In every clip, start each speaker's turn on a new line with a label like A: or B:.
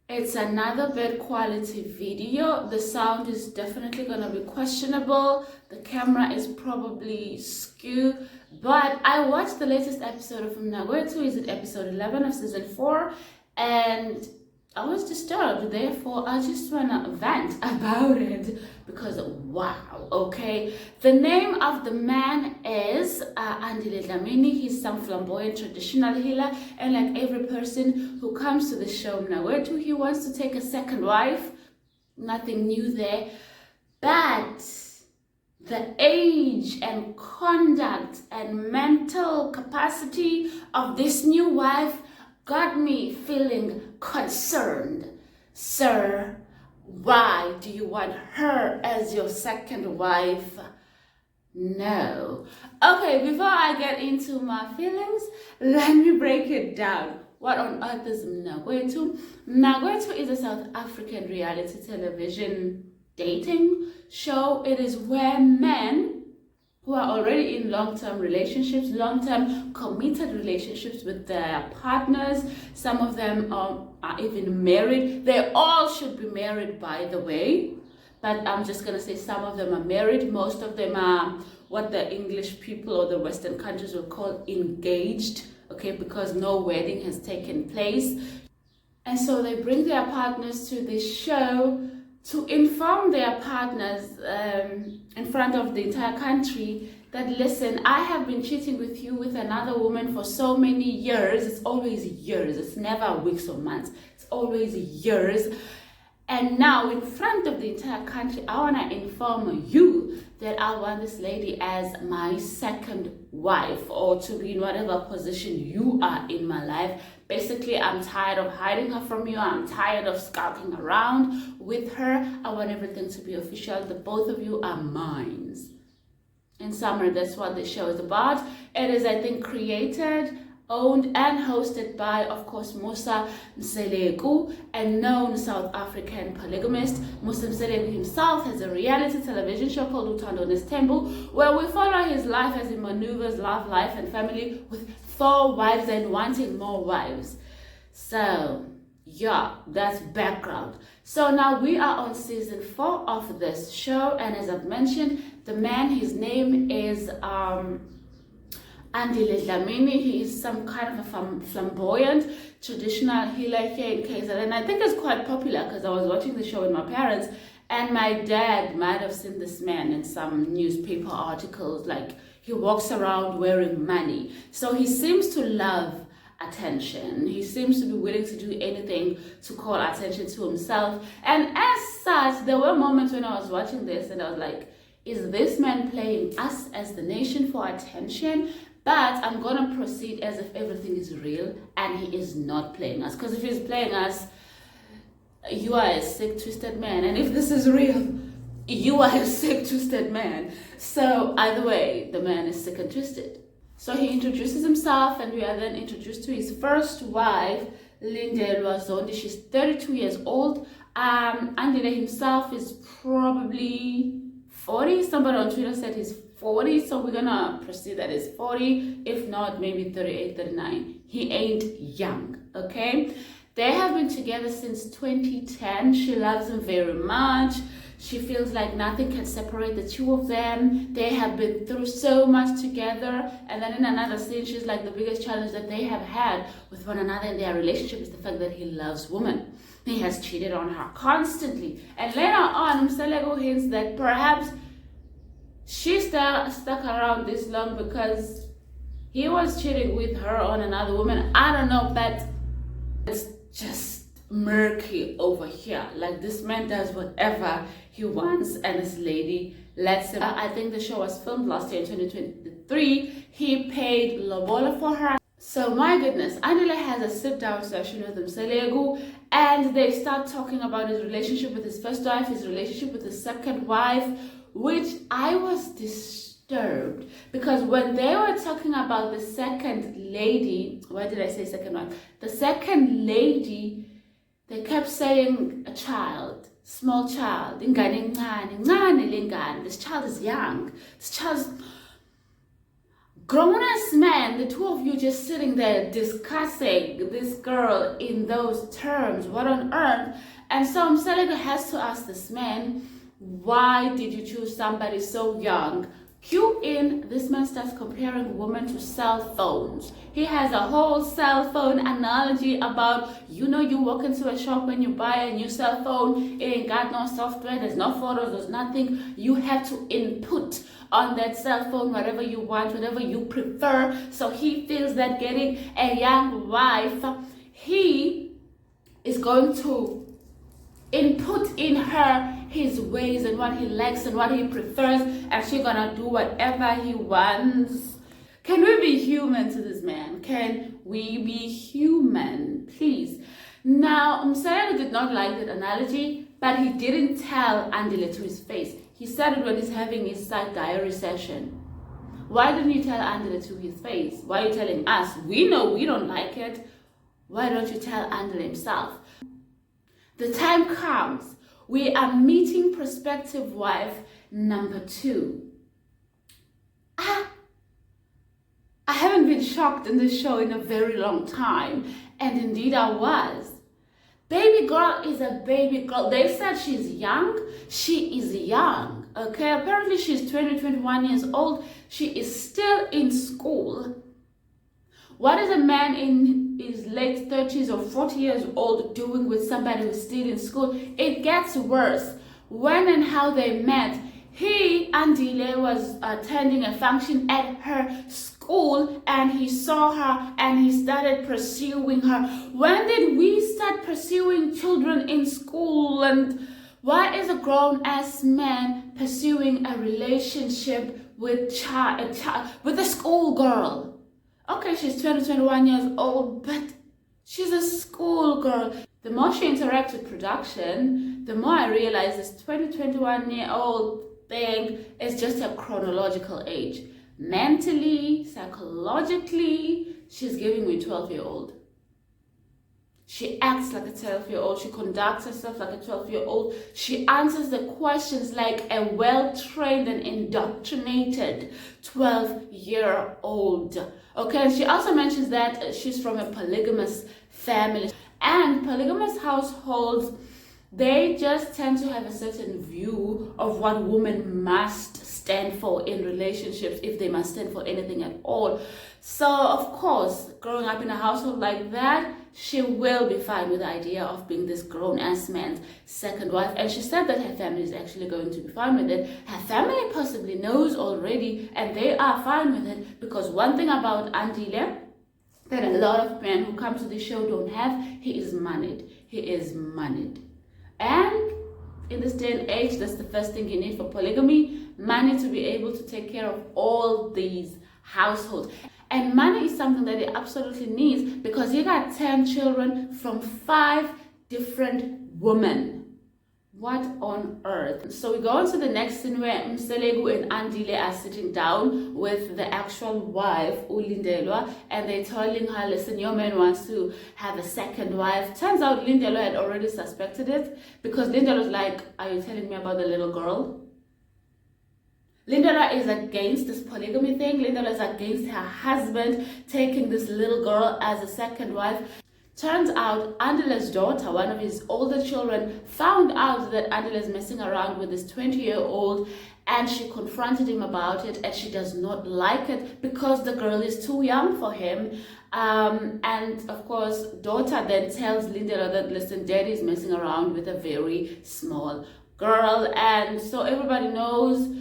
A: It's another bad quality video. The sound is definitely going to be questionable. The camera is probably skew. But I watched the latest episode of Mnakwethu, is it episode 11 of season 4? And I was disturbed. Therefore, I just want to vent about it because wow, okay. The name of the man is Andile Dlamini. He's some flamboyant traditional healer, and like every person who comes to the show Mnakwethu, he wants to take a second wife. Nothing new there, but the age and conduct and mental capacity of this new wife got me feeling concerned. Sir, why do you want her as your second wife? No. Okay, before I get into my feelings, let me break it down. What on earth is Mnakwethu? Mnakwethu is a South African reality television dating show. It is where men who are already in long-term relationships, long-term committed relationships with their partners. Some of them are even married. They all should be married, by the way. But I'm just going to say some of them are married. Most of them are what the English people or the Western countries will call engaged, okay, because no wedding has taken place. And so they bring their partners to this show to inform their partners in front of the entire country that, listen, I have been cheating with you with another woman for so many years. It's always years. It's never weeks or months. It's always years. And now in front of the entire country, I want to inform you that I want this lady as my second wife, or to be in whatever position you are in my life. Basically, I'm tired of hiding her from you. I'm tired of scouting around with her. I want everything to be official. The both of you are mine. In summary, that's what the show is about. It is, I think, created, owned and hosted by, of course, Musa Mseleku, a known South African polygamist. Musa Mseleku himself has a reality television show called Uthando Nestembu, where we follow his life as he maneuvers love, life and family with 4 wives and wanting more wives. So yeah, that's background. So now we are on season 4 of this show, and as I've mentioned, the man, his name is Andile Dlamini. He is some kind of a flamboyant traditional healer here in KZN, and I think it's quite popular because I was watching the show with my parents, and my dad might have seen this man in some newspaper articles. Like, he walks around wearing money, so he seems to love attention. He seems to be willing to do anything to call attention to himself, and as such, there were moments when I was watching this and I was like, is this man playing us as the nation for attention? But I'm gonna proceed as if everything is real, and he is not playing us, because if he's playing us, you are a sick, twisted man, and if this is real, you are a sick, twisted man. So either way, the man is sick and twisted. So he introduces himself, and we are then introduced to his first wife, Lindelwa Zondi. She's 32 years old. Andile himself is probably 40. Somebody on Twitter said he's 40, so we're gonna proceed that is 40, if not maybe 38, 39. He ain't young, okay? They have been together since 2010. She loves him very much. She feels like nothing can separate the two of them. They have been through so much together. And then in another scene, she's like, the biggest challenge that they have had with one another in their relationship is the fact that he loves women. He has cheated on her constantly. And later on, Mseleku hints that perhaps she stuck around this long because he was cheating with her on another woman. I don't know, but it's just murky over here. Like, this man does whatever he wants, and this lady lets him. I think the show was filmed last year in 2023. He paid lobola for her. So my goodness, Andile has a sit-down session with Mseleku, and they start talking about his relationship with his first wife, his relationship with his second wife, which I was disturbed, because when they were talking about the second lady, why did I say second wife? The second lady, they kept saying a child, small child. This child is young. This child is... Grown-ass man, the two of you just sitting there discussing this girl in those terms. What on earth? And so Mseleko has to ask this man, why did you choose somebody so young? Cue in, this man starts comparing women to cell phones. He has a whole cell phone analogy about, you walk into a shop when you buy a new cell phone, it ain't got no software, there's no photos, there's nothing. You have to input on that cell phone whatever you want, whatever you prefer. So he feels that getting a young wife, he is going to input in her his ways and what he likes and what he prefers, and she's gonna do whatever he wants. Can we be human to this man? Can we be human, please? Now, Mseleko did not like that analogy, but he didn't tell Andile to his face. He said it when he's having his side diary session. Why didn't you tell Andile to his face? Why are you telling us? We know we don't like it. Why don't you tell Andile himself? The time comes. We are meeting prospective wife number 2. I haven't been shocked in this show in a very long time. And indeed I was. Baby girl is a baby girl. They said she's young. She is young. Okay, apparently she's 21 years old. She is still in school. What is a man in his late 30s or 40 years old doing with somebody who's still in school? It gets worse. When and how they met, Andile was attending a function at her school and he saw her and he started pursuing her. When did we start pursuing children in school? And why is a grown-ass man pursuing a relationship with a schoolgirl? Okay, she's 21 years old, but she's a schoolgirl. The more she interacts with production, the more I realize this 21-year-old thing is just a chronological age. Mentally, psychologically, she's giving me 12-year-old. She acts like a 12-year-old. She conducts herself like a 12-year-old. She answers the questions like a well-trained and indoctrinated 12-year-old. Okay, and she also mentions that she's from a polygamous family. And polygamous households, they just tend to have a certain view of what women must stand for in relationships, if they must stand for anything at all. So, of course, growing up in a household like that, she will be fine with the idea of being this grown-ass man's second wife. And she said that her family is actually going to be fine with it. Her family possibly knows already, and they are fine with it, because one thing about Andile that a lot of men who come to the show don't have, he is moneyed. He is moneyed. And in this day and age, that's the first thing you need for polygamy: money to be able to take care of all these households. And money is something that he absolutely needs, because he got 10 children from 5 different women. What on earth? So we go on to the next scene where Mseleko and Andile are sitting down with the actual wife, Lindelwa, and they're telling her, listen, your man wants to have a second wife. Turns out Lindelwa had already suspected it, because Lindelwa was like, are you telling me about the little girl? Lindelwa is against this polygamy thing. Lindelwa is against her husband taking this little girl as a second wife. Turns out Andile's daughter, one of his older children, found out that Andile is messing around with this 20-year-old, and she confronted him about it, and she does not like it because the girl is too young for him. And of course, daughter then tells Lindelwa that, listen, daddy is messing around with a very small girl. And so everybody knows,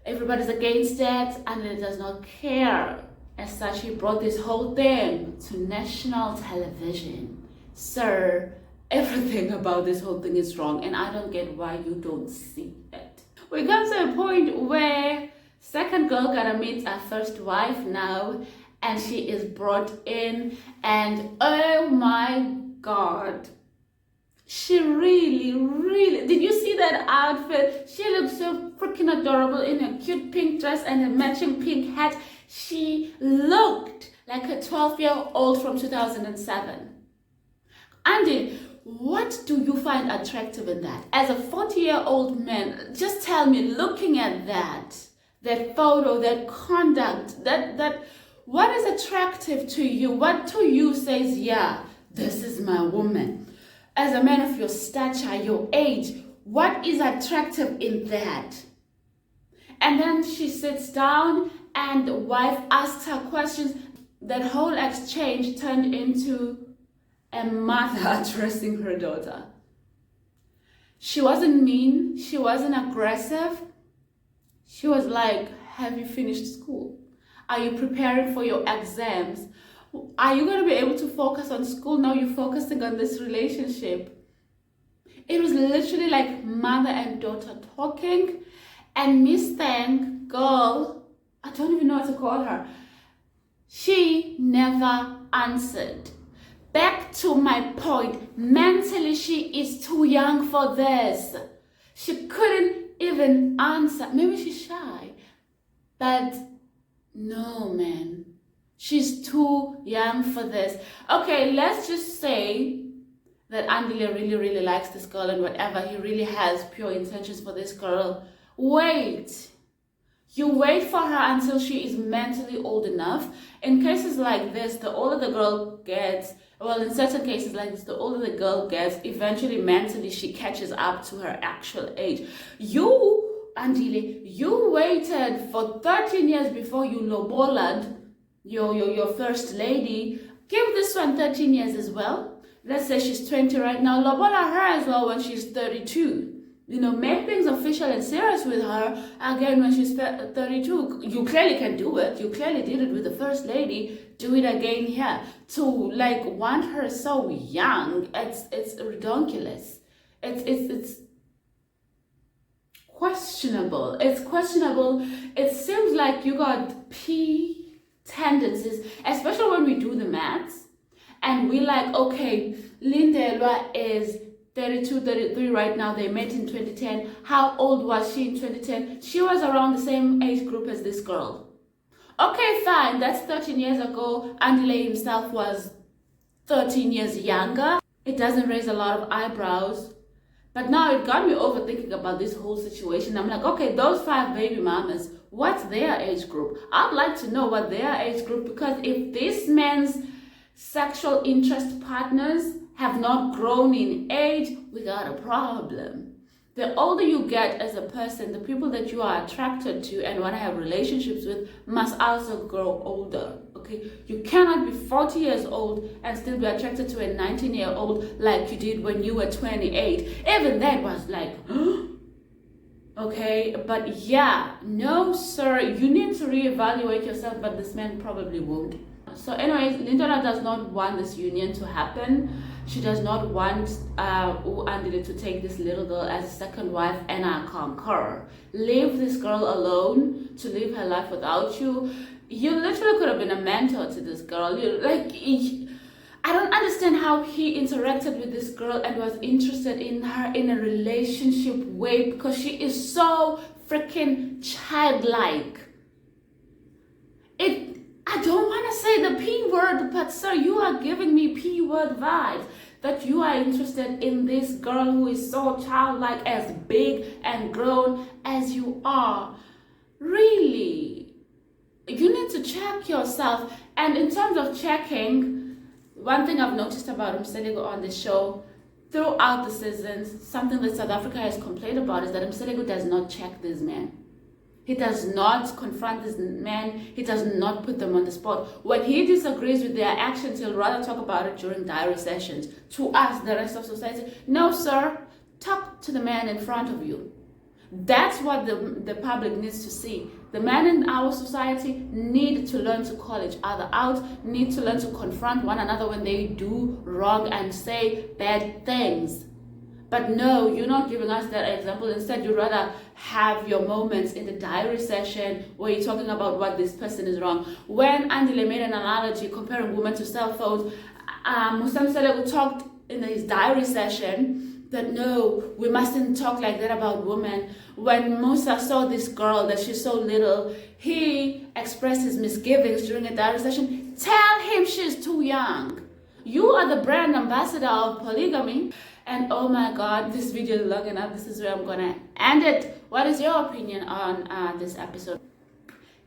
A: everybody's against that, and it does not care. As such, he brought this whole thing to national television. Sir, everything about this whole thing is wrong, and I don't get why you don't see it. We come to a point where second girl gotta meet her first wife now, and she is brought in, and oh my god, she really, did you see that outfit? She looks so freaking adorable in her cute pink dress and her matching pink hat. She looked like a 12-year-old from 2007. Andy, what do you find attractive in that? As a 40-year-old man, just tell me, looking at that that photo, that conduct, that what is attractive to you, what to you says, yeah, this is my woman. As a man of your stature, your age, what is attractive in that? And then she sits down and the wife asks her questions. That whole exchange turned into a mother addressing her daughter. She wasn't mean, she wasn't aggressive. She was like, have you finished school? Are you preparing for your exams? Are you going to be able to focus on school? Now you're focusing on this relationship. It was literally like mother and daughter talking. And Miss Thang, girl, I don't even know what to call her, she never answered. Back to my point, mentally she is too young for this. She couldn't even answer. Maybe she's shy, but no, man, she's too young for this. Okay, let's just say that Andile really likes this girl and whatever, he really has pure intentions for this girl. Wait. You wait for her until she is mentally old enough. In cases like this, the older the girl gets, well, in certain cases like this, the older the girl gets, eventually mentally she catches up to her actual age. You, Andile, you waited for 13 years before you lobolad your first lady. Give this one 13 years as well. Let's say she's 20 right now. Lobola her as well when she's 32. You know, make things official and serious with her again when she's 32. You clearly can do it. You clearly did it with the first lady. Do it again here. To like want her so young, it's ridiculous. It's questionable. It's questionable. It seems like you got P tendencies, especially when we do the maths and we like, okay, Lindelwa is 32, 33 right now. They met in 2010. How old was she in 2010? She was around the same age group as this girl. Okay, fine. That's 13 years ago. Andile himself was 13 years younger. It doesn't raise a lot of eyebrows. But now it got me overthinking about this whole situation. I'm like, okay, those 5 baby mamas, what's their age group? I'd like to know what their age group, because if this man's sexual interest partners have not grown in age, we got a problem. The older you get as a person, the people that you are attracted to and want to have relationships with must also grow older, okay? You cannot be 40 years old and still be attracted to a 19-year-old like you did when you were 28. Even that was like, okay? But yeah, no, sir, you need to reevaluate yourself, but this man probably won't. So anyways, Lindona does not want this union to happen. She does not want Andile to take this little girl as a second wife, and I concur. Leave this girl alone to live her life without you. You literally could have been a mentor to this girl. I don't understand how he interacted with this girl and was interested in her in a relationship way, because she is so freaking childlike. I don't want to say the P word, but sir, you are giving me P word vibes. That you are interested in this girl who is so childlike, as big and grown as you are. Really? You need to check yourself. And in terms of checking, one thing I've noticed about Mselego on the show, throughout the seasons, something that South Africa has complained about is that Mselego does not check this man. He does not confront this man. He does not put them on the spot. When he disagrees with their actions, he'll rather talk about it during diary sessions. To us, the rest of society, no, sir, talk to the man in front of you. That's what the public needs to see. The men in our society need to learn to call each other out, need to learn to confront one another when they do wrong and say bad things. But no, you're not giving us that example. Instead, you'd rather have your moments in the diary session where you're talking about what this person is wrong. When Andile made an analogy comparing women to cell phones, Musam Selego talked in his diary session that no, we mustn't talk like that about women. When Musa saw this girl, that she's so little, he expressed his misgivings during a diary session. Tell him she's too young. You are the brand ambassador of polygamy. And oh my god, this video is long enough. This is where I'm gonna end it. What is your opinion on this episode?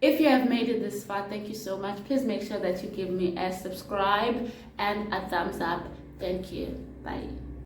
A: If you have made it this far, thank you so much. Please make sure that you give me a subscribe and a thumbs up. Thank you. Bye.